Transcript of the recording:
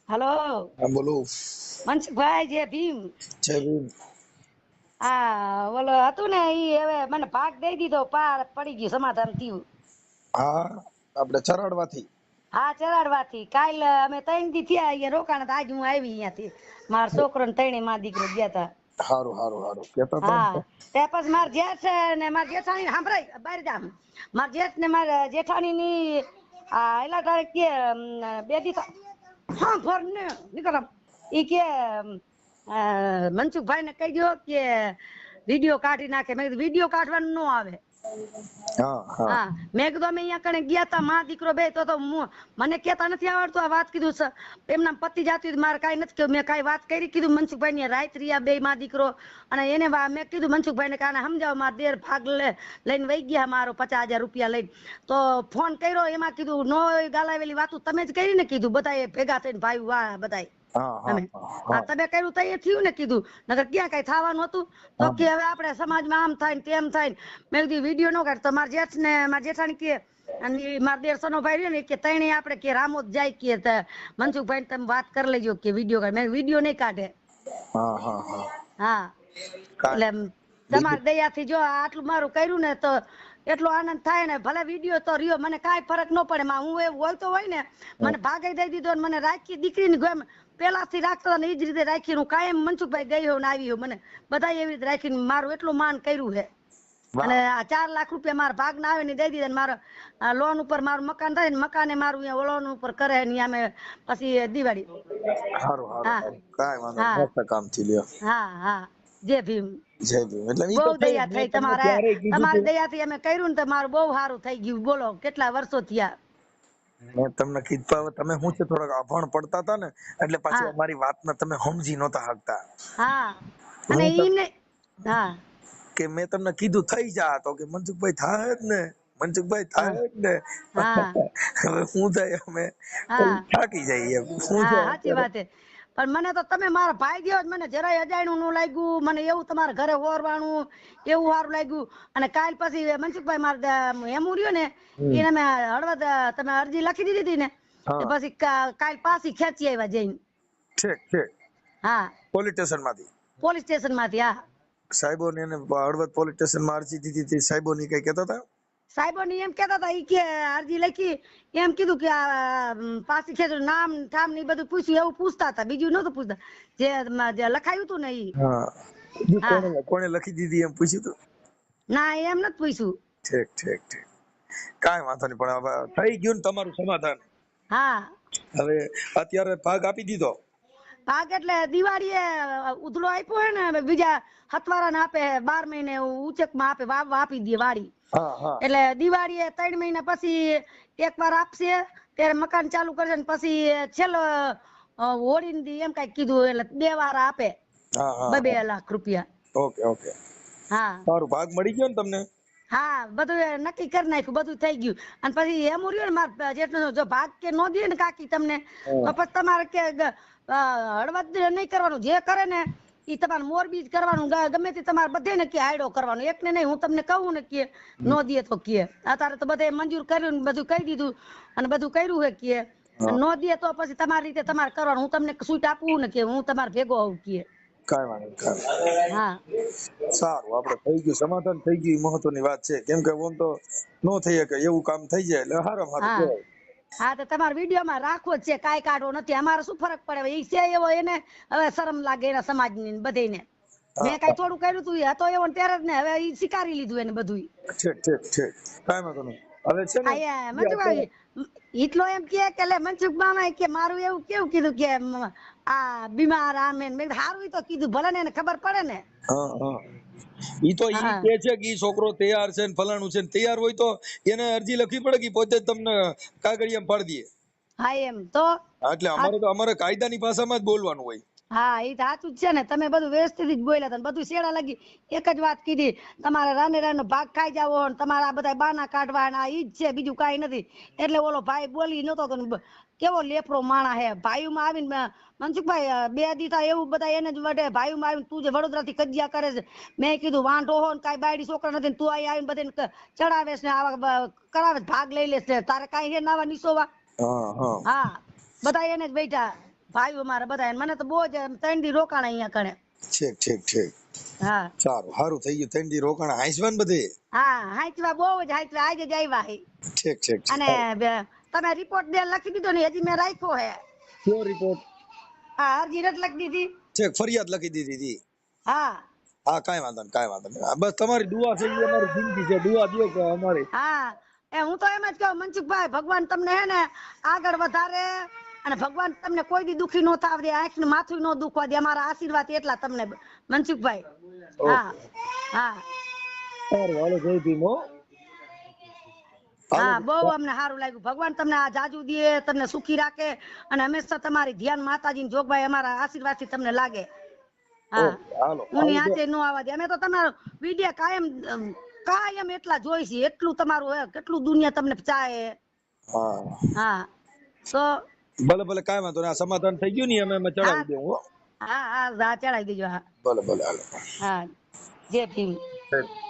Hello હા બોલો. મનસુખભાઈ, જય ભીમ. જય ભીમ. આ ઓલો હતું ને ઈ હવે મને ભાગ દઈ દીધો, પાર પડી ગયું, સમાધાન થયું. હા આપણે ચરાડવાથી. હા, ચરાડવાથી. કાલ અમે 3 દી થયા અહીંયા રોકાણા હતા. આજ હું આવી અહીંયાથી. મારા છોકરો ને ત્રણે માં દીકરો ગયા હતા. હારું હારું હારું કેતા હતા હા, ને. તે પછી માર જેઠ ને માર જેઠાણી સાંભળાય બહાર જામ. માર જેઠ ને માર જેઠાણી ની એલા તારીખ કે 2 દી હા ભર ને નીકળ ઈ કે મનસુખભાઈ ને કહી દો કે વિડીયો કાઢી નાખે. મેં કીધું વિડીયો કાઢવાનું ન આવે. હા હા હા, મેં કીધું અમે અહીંયા કણે ગયા તા માં દીકરો બે તો મને કેતા નથી આવડતું. આ વાત કીધું એમના પતિ જાતી મારે કાંઈ નથી કહ્યું. મેં કાંઈ વાત કરી કીધું મનસુખભાઈ ની રાત રહ્યા બે માં દીકરો. અને એને મેં કીધું મનસુખભાઈ ને કાને સમજાવો, મારા દેર ભાગ લઈને વહી ગયા મારો 50,000 રૂપિયા લઈને. તો ફોન કર્યો, એમાં કીધું નો ગાલાવેલી વાતું તમે જ કરી ને કીધું બધા ભેગા થઈને ભાઈ વાહ બધા હા હા તમે. હા તમે કર્યું તો એ થયું ને કીધું, નકર ક્યાં કઈ થવાનું હતું. તો કે હવે આપણે સમાજમાં આમ થાય ને તેમ થાય ને. મેં કીધું વિડીયો નો કાઢ. તો મારા જેઠ ને મારા જેઠાણી કે અને મારા દેર સનો ભાઈ રહ્યો ને કે તણે આપણે કે રામોદ જાય કે મનસુખભાઈ તમે વાત કરી લેજો કે વિડીયો કાઢે. મેં વિડીયો નહીં કાઢે. હા હા હા હા, એટલે કાંઈ તમારી બીજું. દયાથી જો આટલું મારું કર્યું ને તો એટલો આનંદ થાય ને. ભલે વિડીયો તો રહ્યો, મને કાંઈ ફરક ન પડે. હું એવું હોય તો હોય ને મને ભાગે દઈ દીધો ને મને રાખી દીકરીની ગમ પેલાથી રાખતા ને એ જ રીતે રાખી. હું કાયમ મનસુખભાઈ ગઈ હોઉં ને આવી હોઉં. મને બધા એવી રીતે રાખીને મારું એટલું માન કર્યું છે. અને વાહ. આ 4 લાખ રૂપિયા મારા ભાગ ના આવે ને દઈ દીધા. મારા લોન ઉપર મારું મકાન થાય ને મકાને મારું લોન ઉપર કરે ને અમે પછી દિવાળી. હારું હારું હા હારું કાંઈ વાંધો નહીં. હા મસ્ત કામ થી લ્યો. હા હા, જય ભીમ. જય ભીમ. એટલે ઈ બહુ તો થઈ દયા મેં થઈ તમને તમારે. ત્યારે કીધું તમારી તું. દયાથી અમે કર્યું ને તો મારું બહુ સારું થઈ ગયું. બોલો કેટલા વર્ષો થયા. મેં તમને કીધું હવે તમે શું છે થોડાક અભણ પડતા હતા ને એટલે પાછી હા અમારી વાતને તમે સમજી નહોતા શકતા. હા, અને હું તો ઈને હા કે મેં તમને કીધું થઈ જા તો કે મનસુખભાઈ થાય જ ને. મનસુખભાઈ હા થાય જ ને. હા હવે શું થાય અમે હા થાકી જઈએ એમ શું છે હા, સાચી અત્યારે. વાત છે. પણ મને તો તમે મારા ભાઈ ગયો મને જરાય અજાણ્યું ન લાગ્યું. મને એવું તમારા ઘરે ઓરવાનું એવું સારું લાગ્યું. અને કાલ પછી મનસુખભાઈ મારા એમું રહ્યો ને એને મેં હળવદ તમે અરજી લખી દીધી હતી ને હા પછી કાલ પાછી ખેંચી આવ્યા જઈને. ઠીક ઠીક. હા, પોલીસ સ્ટેશન માંથી પોલીસ સ્ટેશન માંથી. હા, સાહેબો ને હળવદ પોલીસ સ્ટેશન માં અરજી દીધી હતી. સાહેબો ની કઈ કેતા હતા. સાહેબો ની એમ કેતા હતા ઈ કે અરજી લખી એમ કીધું કે પાછી ખેંચો નામ ઠામ ને બધું પૂછ્યું. એવું પૂછતા હતા, બીજું નતું પૂછતા. જે લખાયું હતું ને ઈ. હા, હા, કોણે લખી દીધી એમ પૂછ્યું હતું. ના એમ નથી પૂછ્યું. ઠીક ઠીક ઠીક. કાંઈ વાંધો નહીં પણ હવે થઈ ગયું ને તમારું સમાધાન. હા, હવે અત્યારે ભાગ આપી દીધો. ભાગ એટલે દિવાળીએ ઉધડો આપ્યો હે ને બીજા હતવારાને આપે 12 મહિને ઉચક માં આપે આપી દે વાડી. હા હા એટલે દિવાળીએ 3 મહિના પછી એકવાર આપશે ત્યારે મકાન ચાલુ કરશે ને પછી છેલ્લો હોળી દી એમ કઈક કીધું. એટલે 2 વાર આપે હા હા 2 હા. લાખ રૂપિયા. Okay okay. હા સારું ભાગ મળી ગયો ને તમને. હા, બધું નક્કી કરી નાખ્યું, બધું થઈ ગયું. અને પછી એમ રહ્યું ને મારે જેટલું જો ભાગ કે ન દે ને કાકી તમને તો પછી તમારે કે હળવદ નહીં કરવાનું. જે કરે ને ઈ તમારે મોરબી જ કરવાનું. ગમે તે તમારે બધે ને કે હાયડો કરવાનો. એક ને નહીં, હું તમને કહું ને કે નો દે તો કે અત્યારે તો બધે મંજૂર કર્યું ને બધું કહી દીધું અને બધું કર્યું હે કે નો દે તો પછી તમારી રીતે તમારે કરવાનું. હું તમને છૂટ આપું ને કે હું તમારે ભેગો હોઉં કે. કાંઈ વાંધો નહીં, કાંઈ હા વાંધો. સારું આપડે થઈ ગયું સમાધાન થઈ ગયું. મહત્વની વાત છે. કેમ કે ઓમ તો નો થઈ શકે એવું કામ થઈ જાય એટલે હારામાં હારું હા કહેવાય. હા, તો તમારા વિડીયોમાં રાખવો જ છે. કાંઈ કાઢવો નથી. અમારે શું ફરક પડે. એ છે એવો એને હવે શરમ લાગે એના સમાજની બધેને. હા મેં કઈ થોડું કર્યું તું એ હતો એવો ત્યારે જ ને હવે એ સ્વીકારી લીધું એને બધું. ઠીક ઠીક ઠીક. કાંઈ વાંધો નહીં. હવે છે ને હા, ઈ અત્યારે મનસુખભાઈ એટલો એમ કે લે મનસુખ મામા કે મારું એવું કેવું કીધું કે આ બીમાર આમે મેં સારું તો કીધું ભલે ને એને ખબર પડે ને. હા હા. ઈ તો ઈ હા કે છે કે ઈ છોકરો તૈયાર છે ને ફલાણું છે ને તૈયાર હોય તો એને અરજી લખવી પડે કે પોતે જ તમને કાગળિયામાં પાડી દે. હા, એમ તો એટલે આ અમારે કાયદાની ભાષામાં જ બોલવાનું હોય. હા, એ તો સાચું જ છે ને. તમે બધું વ્યવસ્થિત જ બોલ્યા હતા. બધું શેડા લાગી એક જ વાત કીધી, તમારે રાને રાનો ભાગ ખાઈ જાવો ને તમારા બધા બાના કાઢવાના ઈ જ છે, બીજું કાંઈ નથી. એટલે ઓલો ભાઈ બોલી નતો તો કેવો લેફરો માણા હે. ભાઈઓમાં આવીને મનસુખભાઈ 2 દી થાય એવું બધા એને જ વડે ભાઈઓમાં આવીને તું જે વડોદરાથી કજિયા કરે છે. મેં કીધું વાંઢો હો ને કાંઈ બાયડી છોકરા નથી ને તું અહીં આવીને બધાને ચડાવેશ ને આવા કરાવે ભાગ લઈ લેશ ને તારે કાંઈ હે નાવા નિસોવા. હા હા. હા, બધા એને જ બેઠા ભાઈઓ મારા બધા મને તો બહુ જ 3 દી રોકાણ અહીંયા કણે. ઠીક ઠીક ઠીક હા સારું થઈ ગયું 3 દી રોકાણ હાંસવાન બધે. હા હાંચવા બહુ જ હાંચવા આજે જ આવ્યા હે. ઠીક ઠીક અને તમે રિપોર્ટ દે લખી દીધો ને હજી મેં રાખ્યો હે. કયો રિપોર્ટ? હા અરજી નથી લખી દીધી. ઠીક ફરિયાદ લખી દીધી હતી. હા હા કાંઈ વાંધો નહીં કાંઈ વાંધો નહીં બસ તમારી દુઆ છે એ અમારી જિંદગી છે દુઆ દો કે અમારી. હા હું તો એમ જ કહું મનસુખભાઈ ભગવાન તમને હે ને આગળ વધારે અને ભગવાન તમને કોઈ દી દુખી ન થાવ દે આંખ ને માથું ન દુખવા દે અમારા આશીર્વાદ એટલા તમને મનસુખભાઈ. હા હા સારું હાલો જય ભીમ હો. હા બહુ અમને સારું લાગ્યું ભગવાન તમને આ જાજુ દે તમને સુખી રાખે અને હંમેશા તમારી ધ્યાન માતાજી જોગભાઈ અમારા આશીર્વાદ થી તમને લાગે. હા હાલો હું હાથે નો આવવા દે અમે તો તમારો વિડિયો કાયમ એટલા જોઈ છે એટલું તમારું હે કેટલું દુનિયા તમને ચાહે. હા હા તો ભલે ભલે કાંઈ વાંધો નહીં આ સમાધાન થઈ ગયું ને અમે ચડાવી દઉં હો. હા હા ચડાવી દેજો. હા ભલે ભલે હાલો. હા જય ભીમ. જય ભીમ.